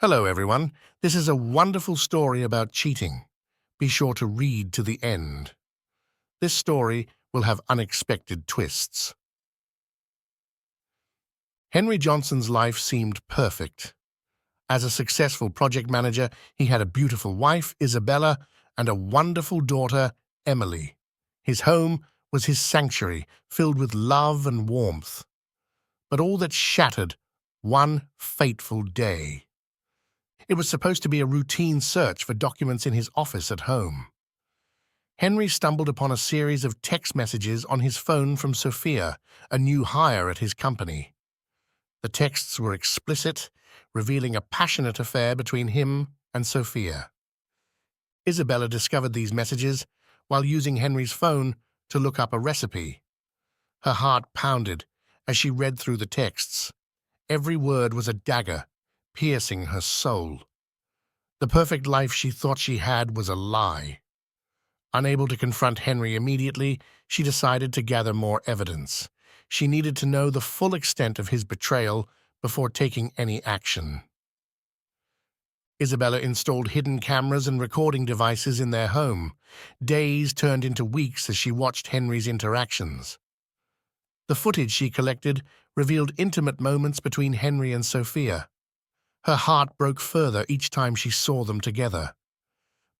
Hello, everyone. This is a wonderful story about cheating. Be sure to read to the end. This story will have unexpected twists. Henry Johnson's life seemed perfect. As a successful project manager, he had a beautiful wife, Isabella, and a wonderful daughter, Emily. His home was his sanctuary, filled with love and warmth. But all that shattered one fateful day. It was supposed to be a routine search for documents in his office at home. Henry stumbled upon a series of text messages on his phone from Sophia, a new hire at his company. The texts were explicit, revealing a passionate affair between him and Sophia. Isabella discovered these messages while using Henry's phone to look up a recipe. Her heart pounded as she read through the texts. Every word was a dagger, piercing her soul. The perfect life she thought she had was a lie. Unable to confront Henry immediately, she decided to gather more evidence. She needed to know the full extent of his betrayal before taking any action. Isabella installed hidden cameras and recording devices in their home. Days turned into weeks as she watched Henry's interactions. The footage she collected revealed intimate moments between Henry and Sophia. Her heart broke further each time she saw them together.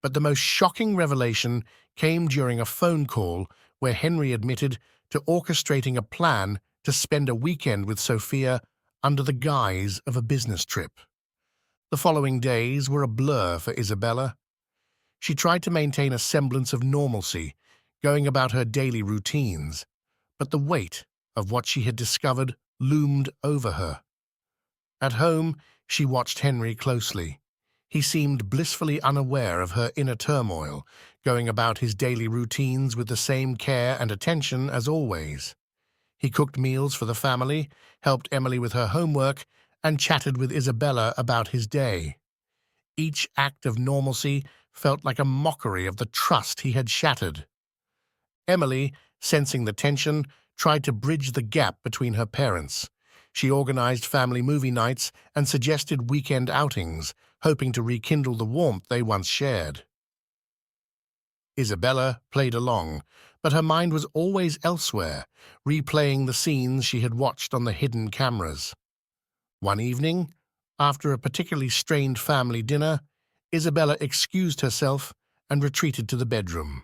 But the most shocking revelation came during a phone call where Henry admitted to orchestrating a plan to spend a weekend with Sophia under the guise of a business trip. The following days were a blur for Isabella. She tried to maintain a semblance of normalcy, going about her daily routines, but the weight of what she had discovered loomed over her. At home, she watched Henry closely. He seemed blissfully unaware of her inner turmoil, going about his daily routines with the same care and attention as always. He cooked meals for the family, helped Emily with her homework, and chatted with Isabella about his day. Each act of normalcy felt like a mockery of the trust he had shattered. Emily, sensing the tension, tried to bridge the gap between her parents. She organized family movie nights and suggested weekend outings, hoping to rekindle the warmth they once shared. Isabella played along, but her mind was always elsewhere, replaying the scenes she had watched on the hidden cameras. One evening, after a particularly strained family dinner, Isabella excused herself and retreated to the bedroom.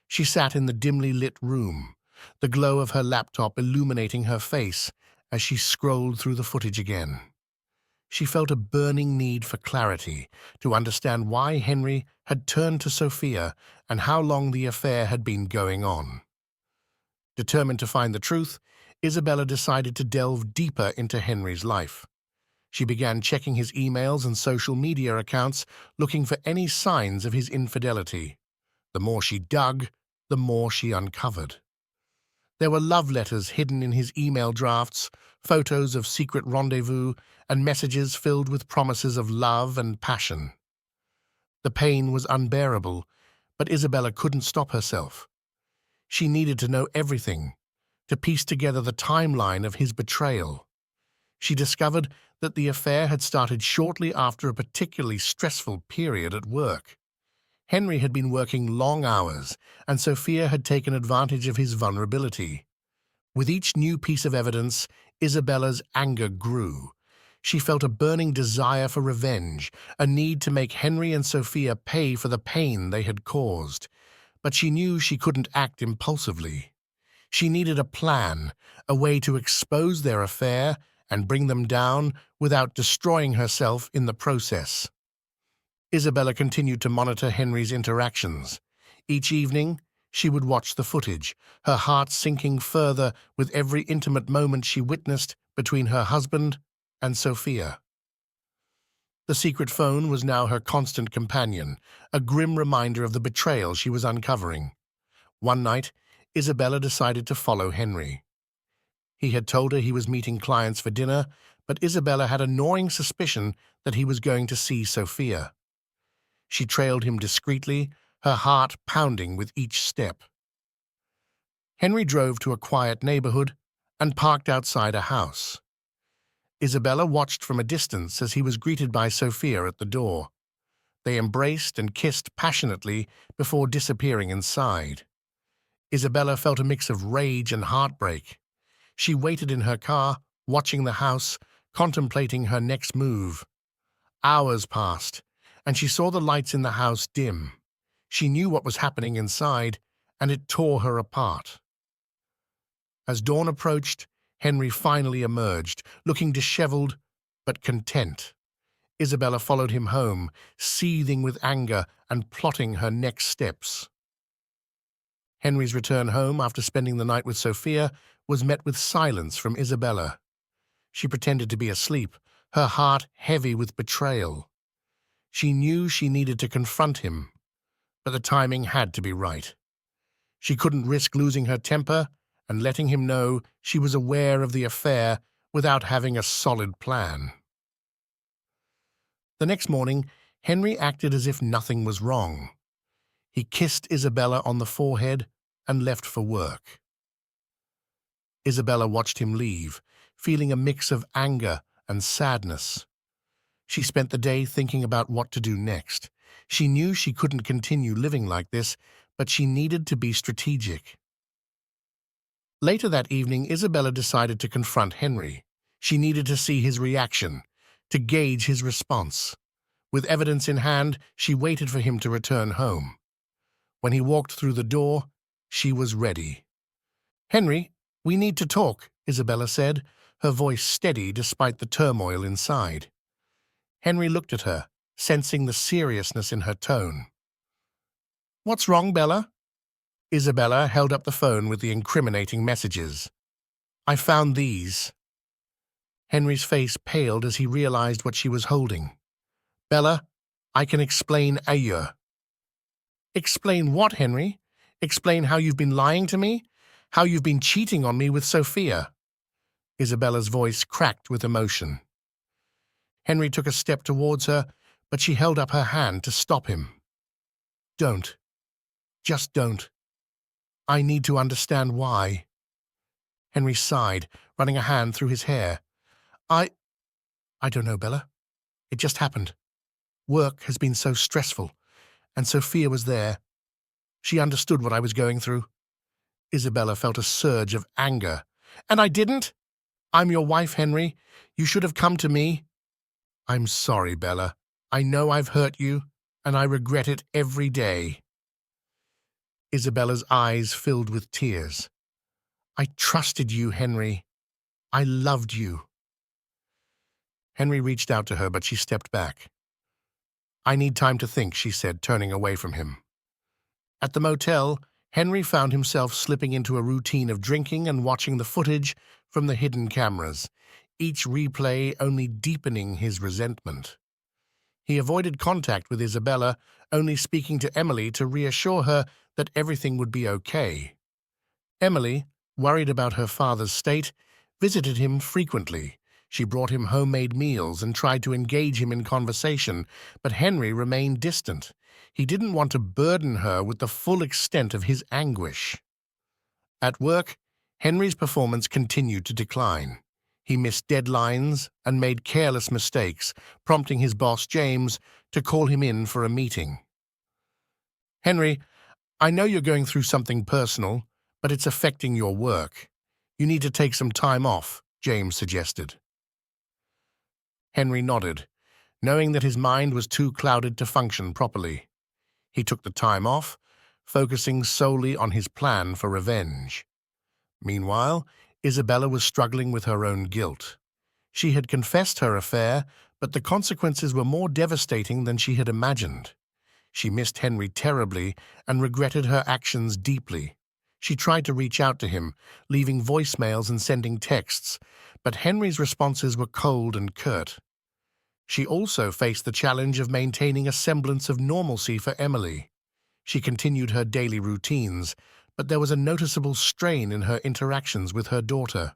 She sat in the dimly lit room, the glow of her laptop illuminating her face as she scrolled through the footage again. She felt a burning need for clarity, to understand why Henry had turned to Sophia and how long the affair had been going on. Determined to find the truth, Isabella decided to delve deeper into Henry's life. She began checking his emails and social media accounts, looking for any signs of his infidelity. The more she dug, the more she uncovered. There were love letters hidden in his email drafts, photos of secret rendezvous, and messages filled with promises of love and passion. The pain was unbearable, but Isabella couldn't stop herself. She needed to know everything, to piece together the timeline of his betrayal. She discovered that the affair had started shortly after a particularly stressful period at work. Henry had been working long hours, and Sophia had taken advantage of his vulnerability. With each new piece of evidence, Isabella's anger grew. She felt a burning desire for revenge, a need to make Henry and Sophia pay for the pain they had caused. But she knew she couldn't act impulsively. She needed a plan, a way to expose their affair and bring them down without destroying herself in the process. Isabella continued to monitor Henry's interactions. Each evening, she would watch the footage, her heart sinking further with every intimate moment she witnessed between her husband and Sophia. The secret phone was now her constant companion, a grim reminder of the betrayal she was uncovering. One night, Isabella decided to follow Henry. He had told her he was meeting clients for dinner, but Isabella had a gnawing suspicion that he was going to see Sophia. She trailed him discreetly, her heart pounding with each step. Henry drove to a quiet neighborhood and parked outside a house. Isabella watched from a distance as he was greeted by Sophia at the door. They embraced and kissed passionately before disappearing inside. Isabella felt a mix of rage and heartbreak. She waited in her car, watching the house, contemplating her next move. Hours passed, and she saw the lights in the house dim. She knew what was happening inside, and it tore her apart. As dawn approached, Henry finally emerged, looking disheveled but content. Isabella followed him home, seething with anger and plotting her next steps. Henry's return home after spending the night with Sophia was met with silence from Isabella. She pretended to be asleep, her heart heavy with betrayal. She knew she needed to confront him, but the timing had to be right. She couldn't risk losing her temper and letting him know she was aware of the affair without having a solid plan. The next morning, Henry acted as if nothing was wrong. He kissed Isabella on the forehead and left for work. Isabella watched him leave, feeling a mix of anger and sadness. She spent the day thinking about what to do next. She knew she couldn't continue living like this, but she needed to be strategic. Later that evening, Isabella decided to confront Henry. She needed to see his reaction, to gauge his response. With evidence in hand, she waited for him to return home. When he walked through the door, she was ready. "Henry, we need to talk," Isabella said, her voice steady despite the turmoil inside. Henry looked at her, sensing the seriousness in her tone. "What's wrong, Bella?" Isabella held up the phone with the incriminating messages. "I found these." Henry's face paled as he realized what she was holding. "Bella, I can explain ailleurs." "Explain what, Henry? Explain how you've been lying to me? How you've been cheating on me with Sophia?" Isabella's voice cracked with emotion. Henry took a step towards her, but she held up her hand to stop him. "Don't. Just don't. I need to understand why." Henry sighed, running a hand through his hair. I don't know, Bella. It just happened. Work has been so stressful, and Sophia was there. She understood what I was going through." Isabella felt a surge of anger. "And I didn't? I'm your wife, Henry. You should have come to me." "I'm sorry, Bella. I know I've hurt you, and I regret it every day." Isabella's eyes filled with tears. "I trusted you, Henry. I loved you." Henry reached out to her, but she stepped back. "I need time to think," she said, turning away from him. At the motel, Henry found himself slipping into a routine of drinking and watching the footage from the hidden cameras, each replay only deepening his resentment. He avoided contact with Isabella, only speaking to Emily to reassure her that everything would be okay. Emily, worried about her father's state, visited him frequently. She brought him homemade meals and tried to engage him in conversation, but Henry remained distant. He didn't want to burden her with the full extent of his anguish. At work, Henry's performance continued to decline. He missed deadlines and made careless mistakes, prompting his boss, James, to call him in for a meeting. "Henry, I know you're going through something personal, but it's affecting your work. You need to take some time off," James suggested. Henry nodded, knowing that his mind was too clouded to function properly. He took the time off, focusing solely on his plan for revenge. Meanwhile, Isabella was struggling with her own guilt. She had confessed her affair, but the consequences were more devastating than she had imagined. She missed Henry terribly and regretted her actions deeply. She tried to reach out to him, leaving voicemails and sending texts, but Henry's responses were cold and curt. She also faced the challenge of maintaining a semblance of normalcy for Emily. She continued her daily routines, but there was a noticeable strain in her interactions with her daughter.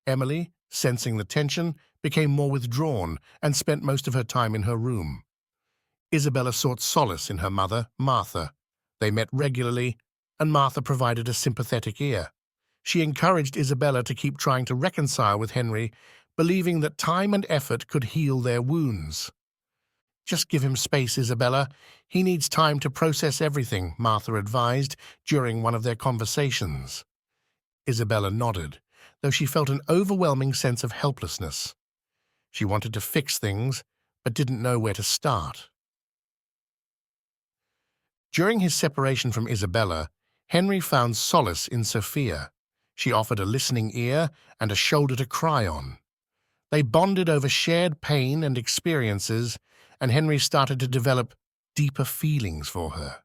Emily, sensing the tension, became more withdrawn and spent most of her time in her room. Isabella sought solace in her mother, Martha. They met regularly, and Martha provided a sympathetic ear. She encouraged Isabella to keep trying to reconcile with Henry, believing that time and effort could heal their wounds. "Just give him space, Isabella. He needs time to process everything," Martha advised during one of their conversations. Isabella nodded, though she felt an overwhelming sense of helplessness. She wanted to fix things, but didn't know where to start. During his separation from Isabella, Henry found solace in Sophia. She offered a listening ear and a shoulder to cry on. They bonded over shared pain and experiences, and Henry started to develop deeper feelings for her.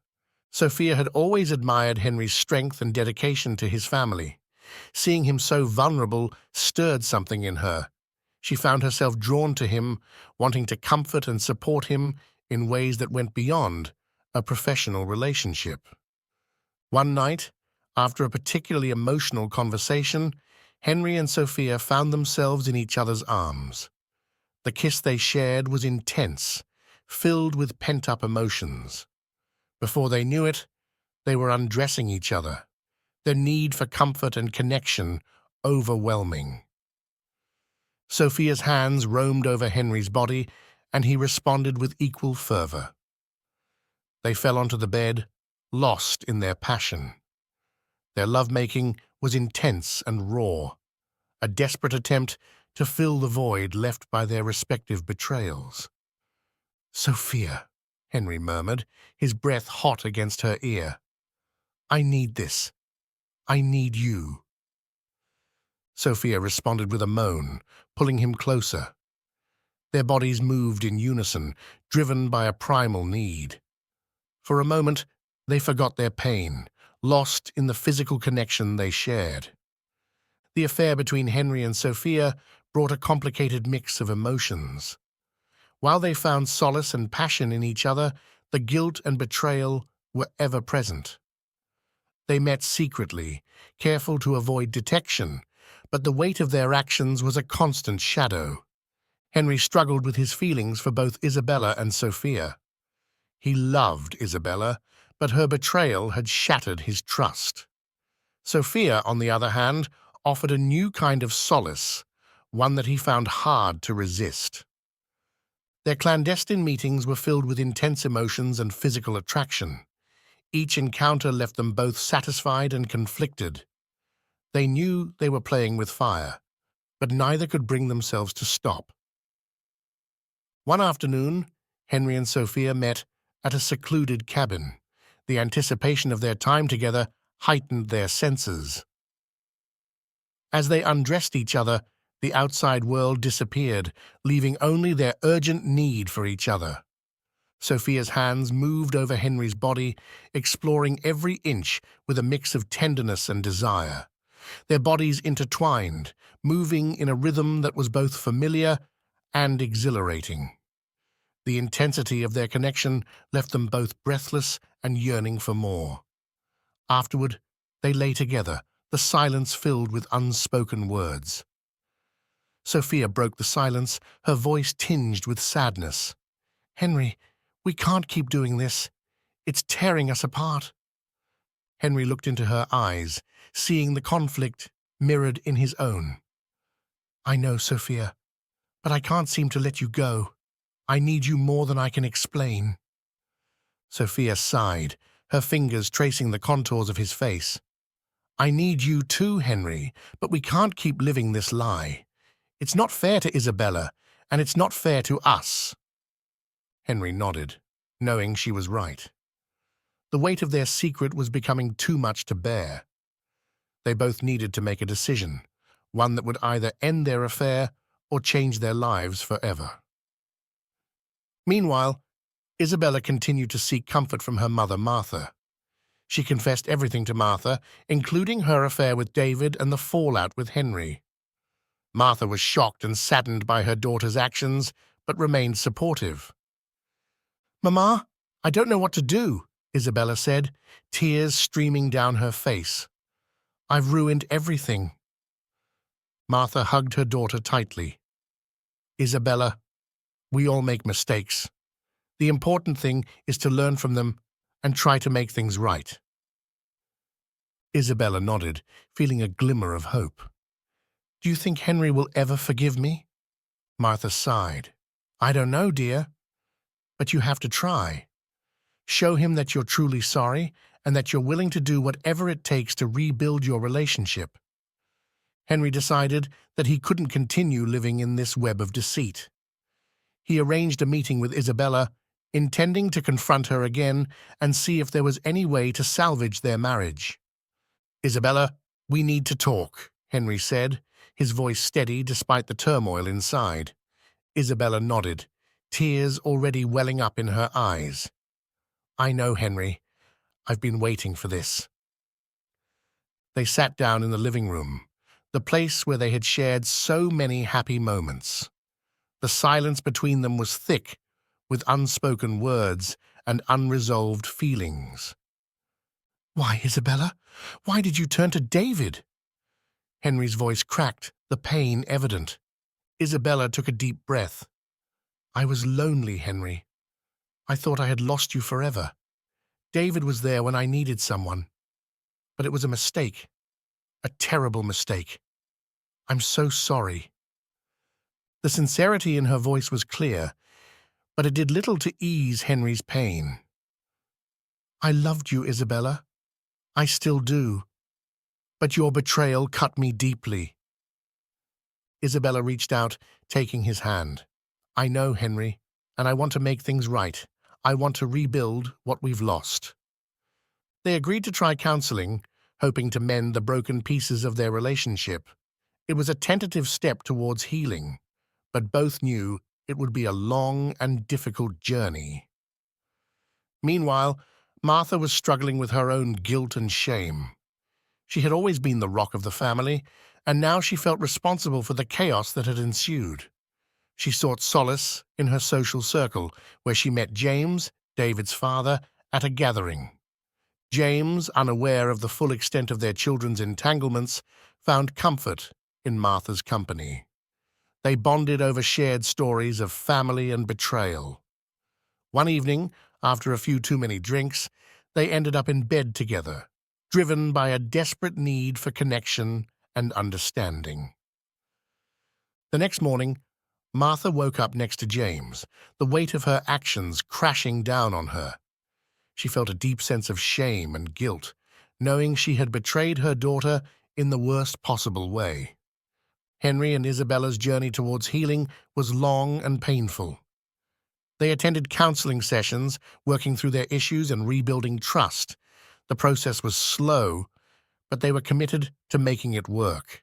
Sophia had always admired Henry's strength and dedication to his family. Seeing him so vulnerable stirred something in her. She found herself drawn to him, wanting to comfort and support him in ways that went beyond a professional relationship. One night, after a particularly emotional conversation, Henry and Sophia found themselves in each other's arms. The kiss they shared was intense, filled with pent-up emotions. Before they knew it, they were undressing each other, their need for comfort and connection overwhelming. Sophia's hands roamed over Henry's body, and he responded with equal fervor. They fell onto the bed, lost in their passion. Their lovemaking was intense and raw, a desperate attempt to fill the void left by their respective betrayals. "Sophia," Henry murmured, his breath hot against her ear. "I need this. I need you." Sophia responded with a moan, pulling him closer. Their bodies moved in unison, driven by a primal need. For a moment, they forgot their pain, lost in the physical connection they shared. The affair between Henry and Sophia brought a complicated mix of emotions. While they found solace and passion in each other, the guilt and betrayal were ever present. They met secretly, careful to avoid detection, but the weight of their actions was a constant shadow. Henry struggled with his feelings for both Isabella and Sophia. He loved Isabella, but her betrayal had shattered his trust. Sophia, on the other hand, offered a new kind of solace, one that he found hard to resist. Their clandestine meetings were filled with intense emotions and physical attraction. Each encounter left them both satisfied and conflicted. They knew they were playing with fire, but neither could bring themselves to stop. One afternoon, Henry and Sophia met at a secluded cabin. The anticipation of their time together heightened their senses. As they undressed each other, the outside world disappeared, leaving only their urgent need for each other. Sophia's hands moved over Henry's body, exploring every inch with a mix of tenderness and desire. Their bodies intertwined, moving in a rhythm that was both familiar and exhilarating. The intensity of their connection left them both breathless and yearning for more. Afterward, they lay together, the silence filled with unspoken words. Sophia broke the silence, her voice tinged with sadness. "Henry, we can't keep doing this. It's tearing us apart." Henry looked into her eyes, seeing the conflict mirrored in his own. "I know, Sophia, but I can't seem to let you go. I need you more than I can explain." Sophia sighed, her fingers tracing the contours of his face. "I need you too, Henry, but we can't keep living this lie. It's not fair to Isabella, and it's not fair to us." Henry nodded, knowing she was right. The weight of their secret was becoming too much to bear. They both needed to make a decision, one that would either end their affair or change their lives forever. Meanwhile, Isabella continued to seek comfort from her mother, Martha. She confessed everything to Martha, including her affair with David and the fallout with Henry. Martha was shocked and saddened by her daughter's actions, but remained supportive. "Mama, I don't know what to do," Isabella said, tears streaming down her face. "I've ruined everything." Martha hugged her daughter tightly. "Isabella, we all make mistakes. The important thing is to learn from them and try to make things right." Isabella nodded, feeling a glimmer of hope. Do you think Henry will ever forgive me? Martha sighed. I don't know, dear, but you have to try. Show him that you're truly sorry and that you're willing to do whatever it takes to rebuild your relationship. Henry decided that he couldn't continue living in this web of deceit. He arranged a meeting with Isabella, intending to confront her again and see if there was any way to salvage their marriage. Isabella, we need to talk, Henry said, his voice steady despite the turmoil inside. Isabella nodded, tears already welling up in her eyes. I know, Henry. I've been waiting for this. They sat down in the living room, the place where they had shared so many happy moments. The silence between them was thick, with unspoken words and unresolved feelings. Why, Isabella? Why did you turn to David? Henry's voice cracked, the pain evident. Isabella took a deep breath. I was lonely, Henry. I thought I had lost you forever. David was there when I needed someone. But it was a mistake. A terrible mistake. I'm so sorry. The sincerity in her voice was clear, but it did little to ease Henry's pain. I loved you, Isabella. I still do. But your betrayal cut me deeply. Isabella reached out, taking his hand. I know, Henry, and I want to make things right. I want to rebuild what we've lost. They agreed to try counseling, hoping to mend the broken pieces of their relationship. It was a tentative step towards healing, but both knew it would be a long and difficult journey. Meanwhile, Martha was struggling with her own guilt and shame. She had always been the rock of the family, and now she felt responsible for the chaos that had ensued. She sought solace in her social circle, where she met James, David's father, at a gathering. James, unaware of the full extent of their children's entanglements, found comfort in Martha's company. They bonded over shared stories of family and betrayal. One evening, after a few too many drinks, they ended up in bed together, driven by a desperate need for connection and understanding. The next morning, Martha woke up next to James, the weight of her actions crashing down on her. She felt a deep sense of shame and guilt, knowing she had betrayed her daughter in the worst possible way. Henry and Isabella's journey towards healing was long and painful. They attended counseling sessions, working through their issues and rebuilding trust. The process was slow, but they were committed to making it work.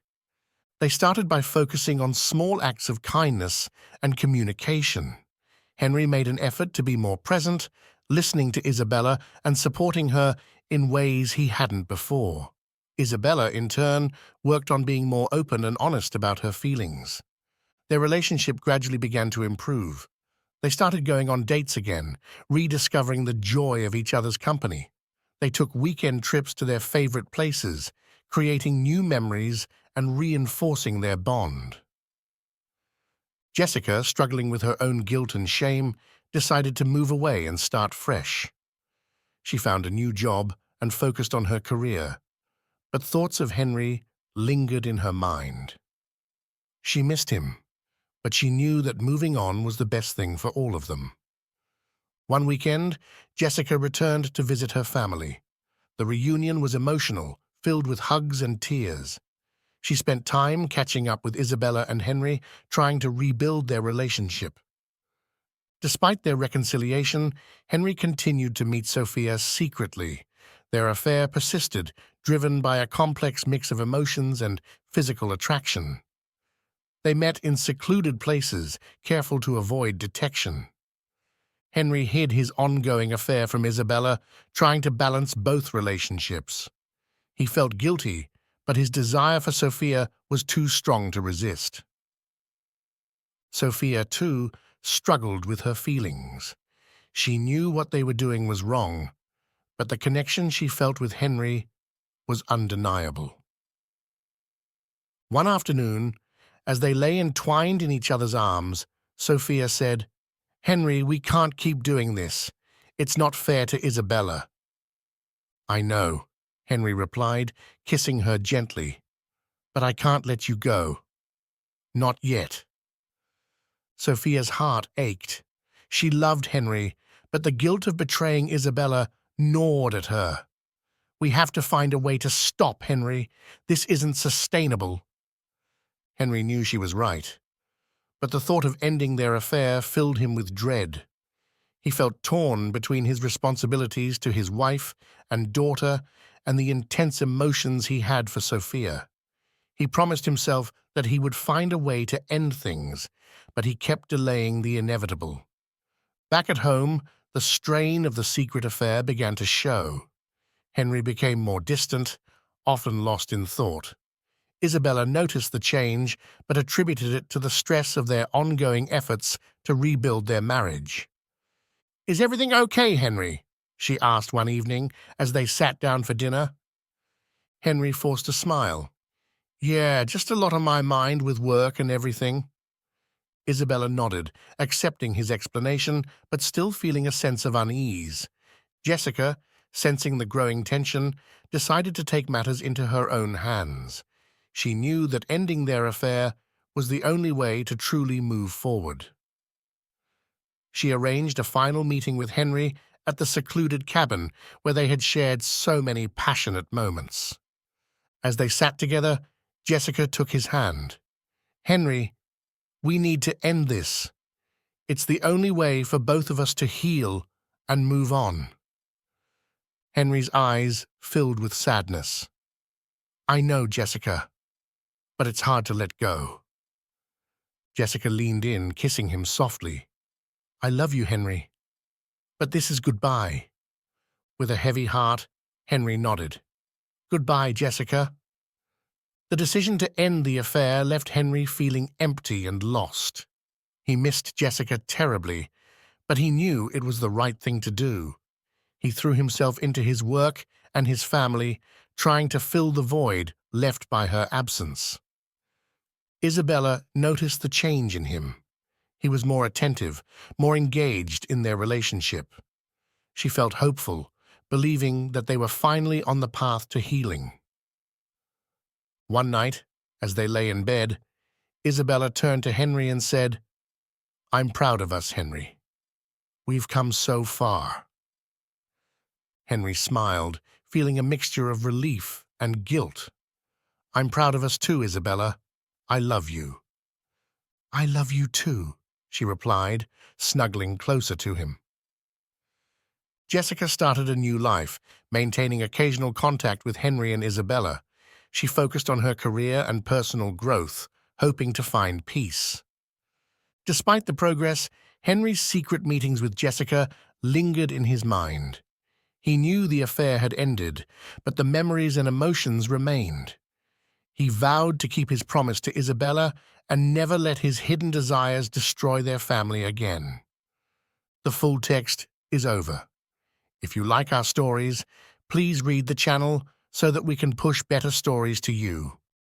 They started by focusing on small acts of kindness and communication. Henry made an effort to be more present, listening to Isabella and supporting her in ways he hadn't before. Isabella, in turn, worked on being more open and honest about her feelings. Their relationship gradually began to improve. They started going on dates again, rediscovering the joy of each other's company. They took weekend trips to their favorite places, creating new memories and reinforcing their bond. Jessica, struggling with her own guilt and shame, decided to move away and start fresh. She found a new job and focused on her career, but thoughts of Henry lingered in her mind. She missed him, but she knew that moving on was the best thing for all of them. One weekend, Jessica returned to visit her family. The reunion was emotional, filled with hugs and tears. She spent time catching up with Isabella and Henry, trying to rebuild their relationship. Despite their reconciliation, Henry continued to meet Sophia secretly. Their affair persisted, driven by a complex mix of emotions and physical attraction. They met in secluded places, careful to avoid detection. Henry hid his ongoing affair from Isabella, trying to balance both relationships. He felt guilty, but his desire for Sophia was too strong to resist. Sophia, too, struggled with her feelings. She knew what they were doing was wrong, but the connection she felt with Henry was undeniable. One afternoon, as they lay entwined in each other's arms, Sophia said, "Henry, we can't keep doing this. It's not fair to Isabella." "I know," Henry replied, kissing her gently, "but I can't let you go. Not yet. Sophia's heart ached. She loved Henry, but the guilt of betraying Isabella gnawed at her. We have to find a way to stop Henry. This isn't sustainable. Henry knew she was right, but the thought of ending their affair filled him with dread. He felt torn between his responsibilities to his wife and daughter and the intense emotions he had for Sophia. He promised himself that he would find a way to end things, but he kept delaying the inevitable. Back at home, the strain of the secret affair began to show. Henry became more distant, often lost in thought. Isabella noticed the change, but attributed it to the stress of their ongoing efforts to rebuild their marriage. "Is everything okay, Henry?" she asked one evening as they sat down for dinner. Henry forced a smile. "Yeah, just a lot on my mind with work and everything." Isabella nodded, accepting his explanation, but still feeling a sense of unease. Jessica, sensing the growing tension, decided to take matters into her own hands. She knew that ending their affair was the only way to truly move forward. She arranged a final meeting with Henry at the secluded cabin where they had shared so many passionate moments. As they sat together, Jessica took his hand. "Henry, we need to end this. It's the only way for both of us to heal and move on." Henry's eyes filled with sadness. "I know, Jessica, but it's hard to let go." Jessica leaned in, kissing him softly. "I love you, Henry, but this is goodbye." With a heavy heart, Henry nodded. "Goodbye, Jessica." The decision to end the affair left Henry feeling empty and lost. He missed Jessica terribly, but he knew it was the right thing to do. He threw himself into his work and his family, trying to fill the void left by her absence. Isabella noticed the change in him. He was more attentive, more engaged in their relationship. She felt hopeful, believing that they were finally on the path to healing. One night, as they lay in bed, Isabella turned to Henry and said, "I'm proud of us, Henry. We've come so far." Henry smiled, feeling a mixture of relief and guilt. "I'm proud of us too, Isabella. I love you." "I love you too," she replied, snuggling closer to him. Jessica started a new life, maintaining occasional contact with Henry and Isabella. She focused on her career and personal growth, hoping to find peace. Despite the progress, Henry's secret meetings with Jessica lingered in his mind. He knew the affair had ended, but the memories and emotions remained. He vowed to keep his promise to Isabella and never let his hidden desires destroy their family again. The full text is over. If you like our stories, please read the channel so that we can push better stories to you.